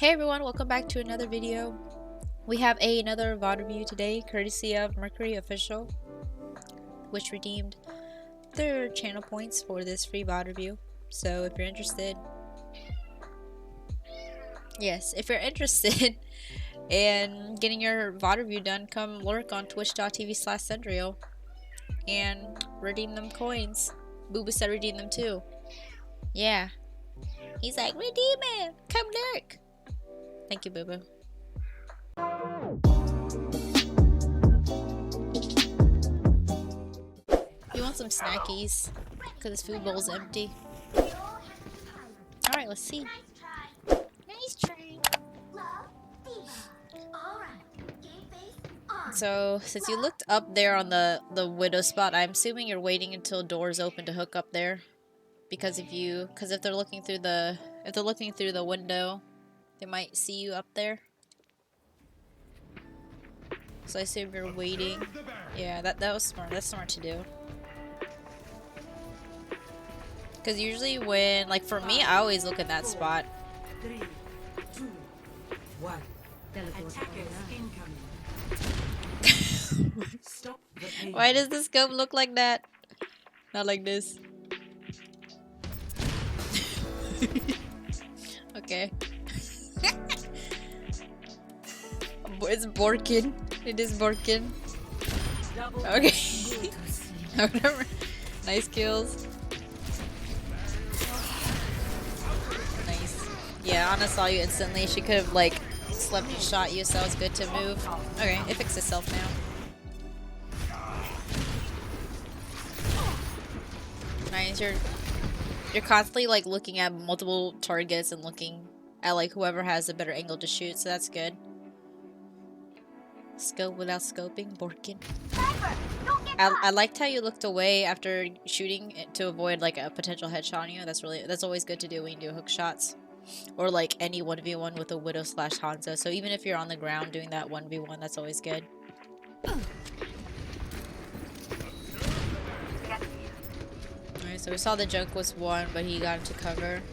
Hey everyone, welcome back to another video. We have another VOD review today, courtesy of 𝓢𝓸𝓬𝓲𝓪 Official, which redeemed their channel points for this free VOD review. So if you're interested, if you're interested in getting your VOD review done, come lurk on twitch.tv/Cendriel and redeem them coins. Booba said redeem them too. Yeah. He's like, redeem it! Come lurk! Thank you, Boo-Boo. You want some snackies? Because his food bowl's empty. Alright, let's see. Nice try. So, since you looked up there on the widow spot, I'm assuming you're waiting until doors open to hook up there. Because if they're looking through the window, they might see you up there. So I assume you're waiting. Yeah, that was smart. That's smart to do. Because usually when, like for me, I always look at that spot. 3, 2, 1. Stop the pain. Why does the scope look like that? Not like this. Okay. It's Borkin. It is Borkin. Okay. Whatever. Nice kills. Nice. Yeah, Anna saw you instantly. She could have like slept and shot you, so that was good to move. Okay, it fixed itself now. Nice. You're constantly like looking at multiple targets and looking at like whoever has a better angle to shoot, so that's good. Scope without scoping, Borkin. I liked how you looked away after shooting to avoid like a potential headshot on you. That's always good to do when you do hook shots. Or like any 1v1 with a Widow/Hanzo. So even if you're on the ground doing that 1v1, that's always good. Alright, so we saw the junk was one, but he got into cover.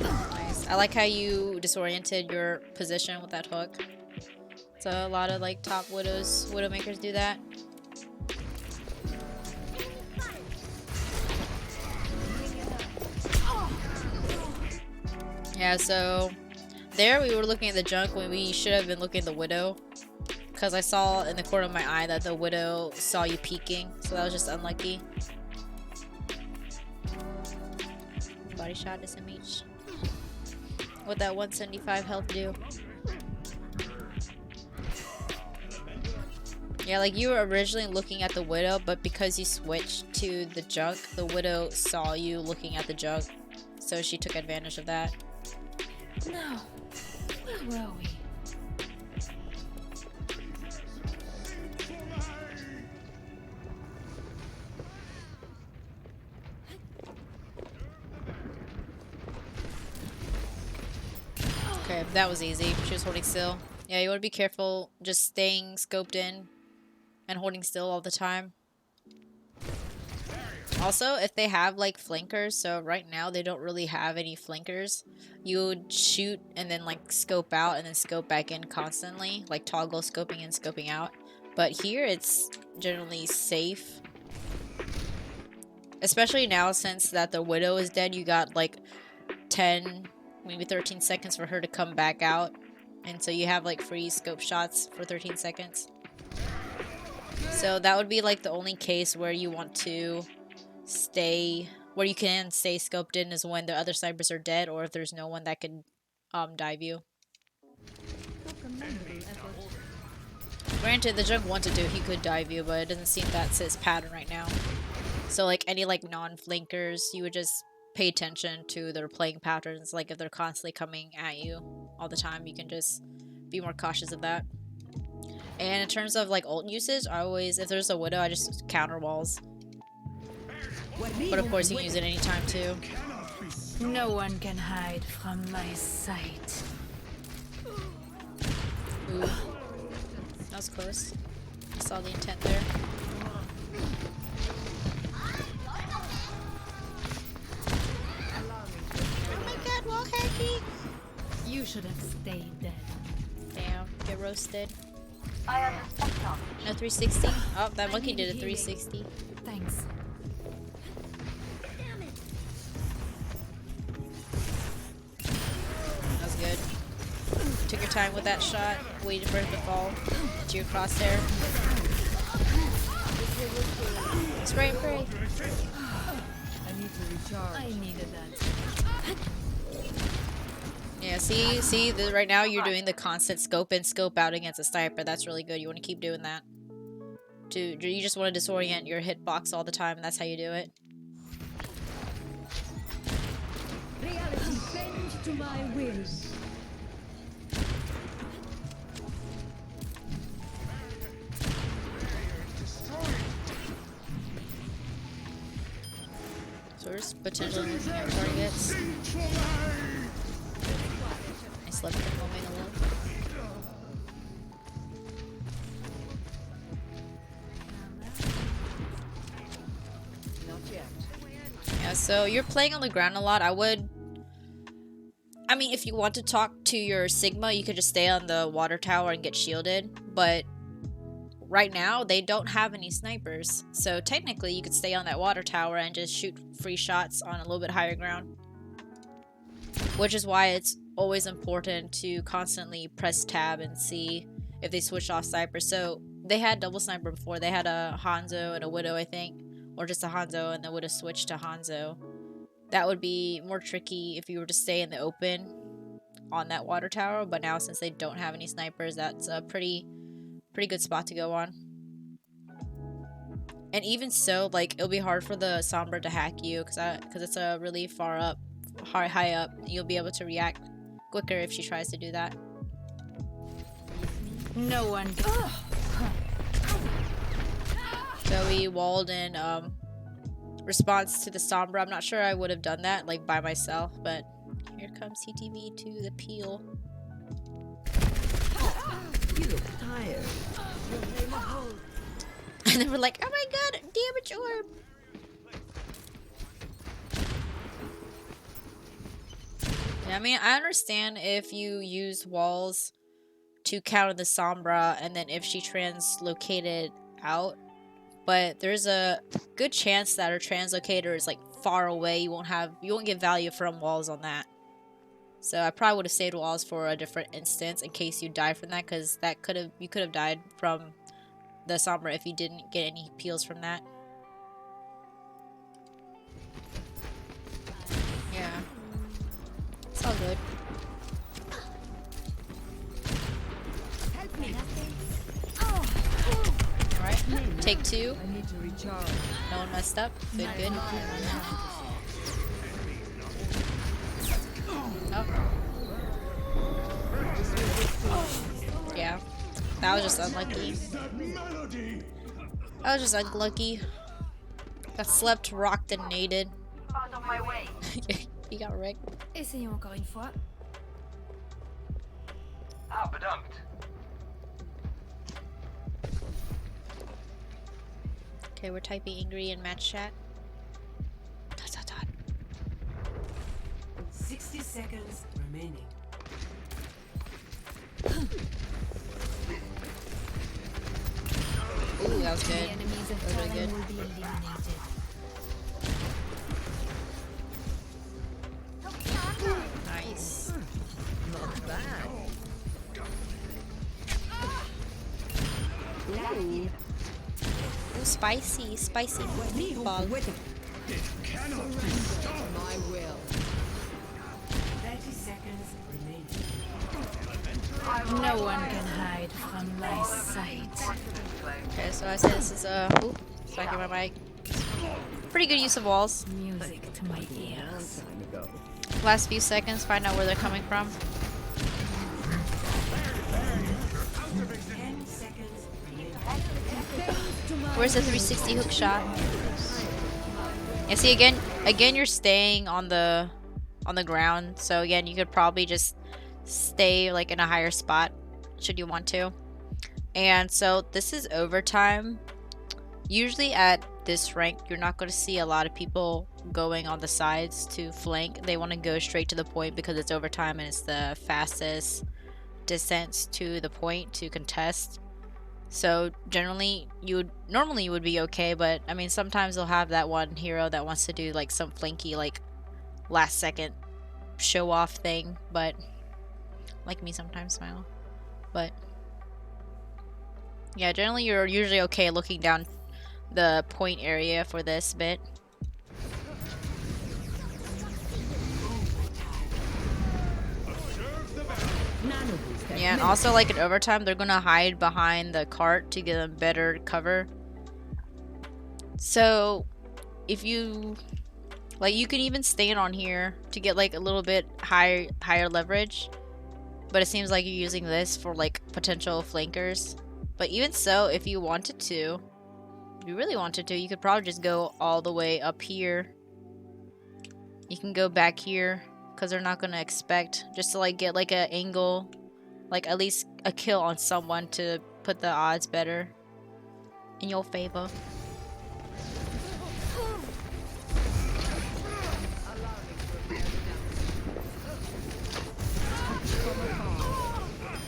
Nice. I like how you disoriented your position with that hook. So a lot of like top Widowmakers do that. Yeah, so there we were looking at the junk when we should have been looking at the Widow. Because I saw in the corner of my eye that the Widow saw you peeking, so that was just unlucky. Body shot SMH. What'd that 175 health do? Yeah, like you were originally looking at the Widow, but because you switched to the junk, the Widow saw you looking at the junk, so she took advantage of that. No. Where were we? Okay, that was easy. She was holding still. Yeah, you want to be careful just staying scoped in and holding still all the time. Also, if they have like flankers, so right now they don't really have any flankers, you would shoot and then like scope out and then scope back in constantly, like toggle scoping in, scoping out. But here it's generally safe. Especially now since that the Widow is dead, you got like 10, maybe 13 seconds for her to come back out. And so you have like free scope shots for 13 seconds. So that would be like the only case where you want to where you can stay scoped in is when the other snipers are dead or if there's no one that can dive you. Granted, the junk wanted to, he could dive you, but it doesn't seem that's his pattern right now. So like any like non-flankers, you would just pay attention to their playing patterns. Like if they're constantly coming at you all the time, you can just be more cautious of that. And in terms of like ult usage, I always, if there's a Widow, I just counter walls. But of course you can use it anytime too. No one can hide from my sight. Ooh. That was close. I saw the intent there. should have stayed dead. Damn, get roasted. No 360. Oh, that monkey did a 360. Thanks. That was good. Took your time with that shot. Waited for him to fall to your crosshair. Spray and pray. I need to recharge. I needed that. Yeah, see, right now you're doing the constant scope in, scope out against a sniper. That's really good. You want to keep doing that. You just want to disorient your hitbox all the time, and that's how you do it. Reality bends to my will. So we're just potentially looking at targets. I slept for a moment a little. Not yet. Yeah, so you're playing on the ground a lot. I mean, if you want to talk to your Sigma, you could just stay on the water tower and get shielded. But right now, they don't have any snipers. So technically, you could stay on that water tower and just shoot free shots on a little bit higher ground. Which is why it's always important to constantly press tab and see if they switch off snipers. So they had double sniper before. They had a Hanzo and a Widow, I think. Or just a Hanzo and then would have switched to Hanzo. That would be more tricky if you were to stay in the open on that water tower. But now since they don't have any snipers, that's a pretty good spot to go on. And even so, like, it'll be hard for the 𝓢𝓸𝓬𝓲𝓪 to hack you because it's a really far up, high up. You'll be able to react quicker if she tries to do that. No one. So we walled in response to the Sombra. I'm not sure I would have done that like by myself, but here comes CTV to the peel. You look tired. And then we're like, oh my god, damage orb! Yeah, I mean, I understand if you use walls to counter the Sombra and then if she translocated out, but there's a good chance that her translocator is like far away. You won't get value from walls on that. So I probably would have saved walls for a different instance in case you died from that, because you could have died from the Sombra if you didn't get any peels from that. Yeah. It's all good. Alright, take two. I need to recharge. No one messed up. Good, good. Oh. Yeah. That was just unlucky. That was just unlucky. Got slept, rocked, and naded. Out of my way. He got wrecked. Essayons encore une fois. Ah, bedankt. Okay, we're typing angry in match chat. Dot, dot, dot. 60 seconds remaining. Ooh, that was The good. enemies That of was really Talon good. will be eliminated. Nice. Not bad. Ooh, spicy, spicy meatball. My will. 30 seconds remaining. No one can hide from my sight. Okay, so I say this is ooh, smacking my mic. Pretty good use of walls. Music to my ears. Last few seconds, find out where they're coming from. 10 seconds remaining. Where's the 360 hook shot? Yeah, see again you're staying on the ground. So again, you could probably just stay like in a higher spot should you want to. And so this is overtime. Usually at this rank, you're not going to see a lot of people going on the sides to flank. They want to go straight to the point because it's overtime and it's the fastest distance to the point to contest. So generally normally you would be okay, but I mean sometimes they'll have that one hero that wants to do like some flanky like last second show off thing, but like me sometimes, Smile. But yeah, generally you're usually okay looking down the point area for this bit. Yeah, and also like in overtime, they're gonna hide behind the cart to get them better cover. So if you like, you can even stand on here to get like a little bit higher leverage. But it seems like you're using this for like potential flankers. But even so, if you wanted to, if you really wanted to, you could probably just go all the way up here. You can go back here because they're not going to expect, just to like get like an angle, like at least a kill on someone to put the odds better in your favor.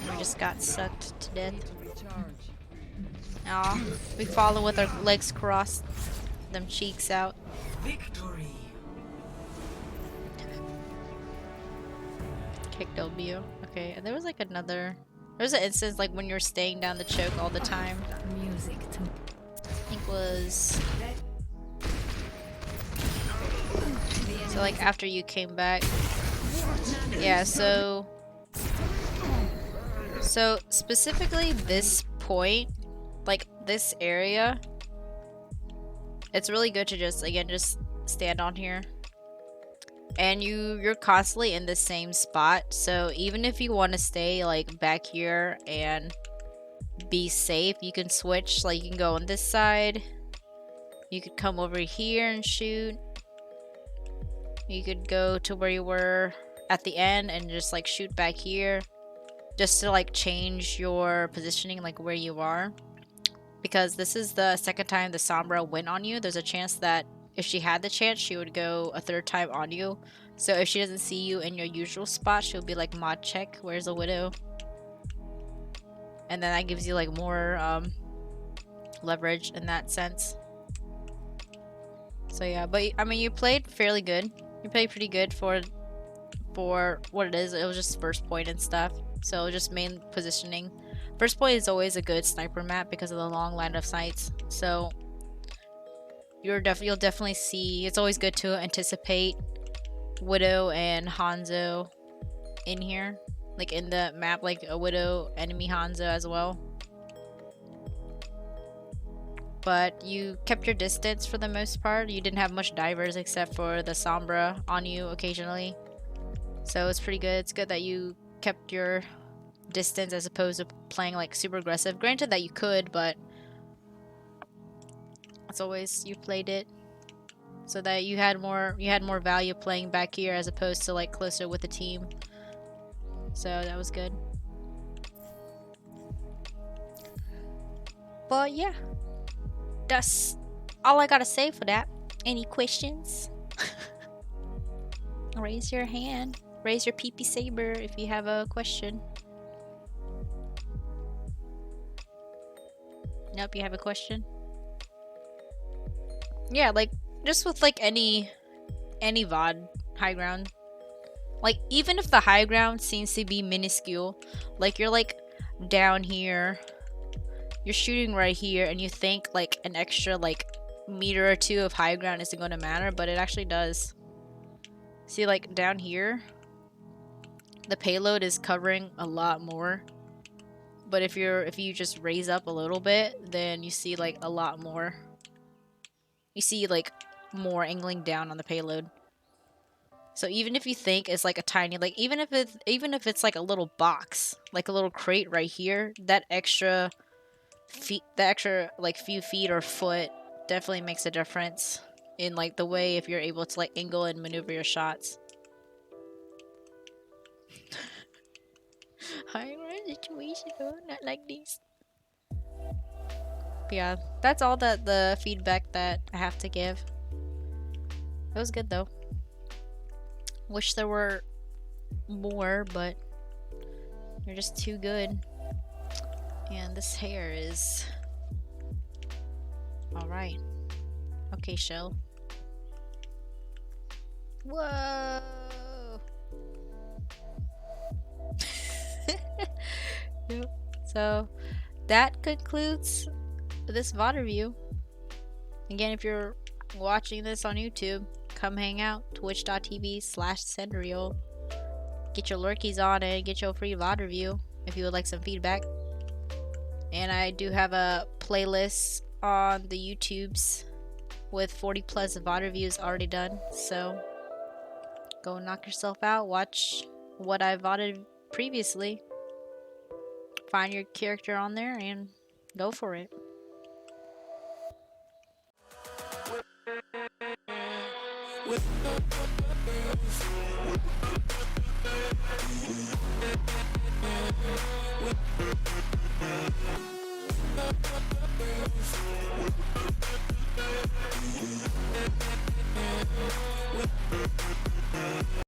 We just got sucked to death. Aw, we follow with our legs crossed, them cheeks out. Victory. Kick W. Okay, and there was like another. There was an instance like when you're staying down the choke all the time. Music to I think was. So like after you came back. Yeah, so specifically this point, like this area, it's really good to just stand on here. And you're constantly in the same spot, so even if you want to stay like back here and be safe, you can switch. Like you can go on this side, you could come over here and shoot, you could go to where you were at the end and just like shoot back here, just to like change your positioning, like where you are. Because this is the second time the 𝓢𝓸𝓬𝓲 went on you, there's a chance that if she had the chance, she would go a third time on you. So if she doesn't see you in your usual spot, she'll be like, mod check, where's the Widow? And then that gives you like more leverage in that sense. So yeah, but I mean, you played fairly good. You played pretty good for what it is. It was just first point and stuff. So just main positioning. First point is always a good sniper map because of the long line of sights. So you'll definitely see. It's always good to anticipate Widow and Hanzo in here, like in the map, like a Widow enemy Hanzo as well. But you kept your distance for the most part. You didn't have much divers except for the 𝓢𝓸𝓬𝓲 on you occasionally. So it's pretty good. It's good that you kept your distance as opposed to playing like super aggressive. Granted that you could, but as always, you played it so that you had more value playing back here as opposed to like closer with the team. So that was good. But yeah, that's all I gotta say for that. Any questions? Raise your hand. Raise your PP saber if you have a question. Nope, you have a question? Yeah, like just with like any VOD high ground. Like even if the high ground seems to be minuscule, like you're like down here, you're shooting right here, and you think like an extra like meter or two of high ground isn't going to matter, but it actually does. See, like down here, the payload is covering a lot more. But if you just raise up a little bit, then you see like a lot more. You see like more angling down on the payload. So even if you think it's like a tiny, like even if it's like a little box, like a little crate right here, that extra like few feet or foot definitely makes a difference in like the way if you're able to like angle and maneuver your shots. High ground situation, not like this. Yeah, that's all the feedback that I have to give. It was good though. Wish there were more, but you're just too good. And this hair is alright. Okay, Shell. Whoa! Yep. So that concludes this VOD review. Again, if you're watching this on YouTube, come hang out. Twitch.tv/Cendriel. Get your lurkies on and get your free VOD review if you would like some feedback. And I do have a playlist on the YouTubes with 40 plus VOD reviews already done. So go knock yourself out. Watch what I VODed previously. Find your character on there and go for it.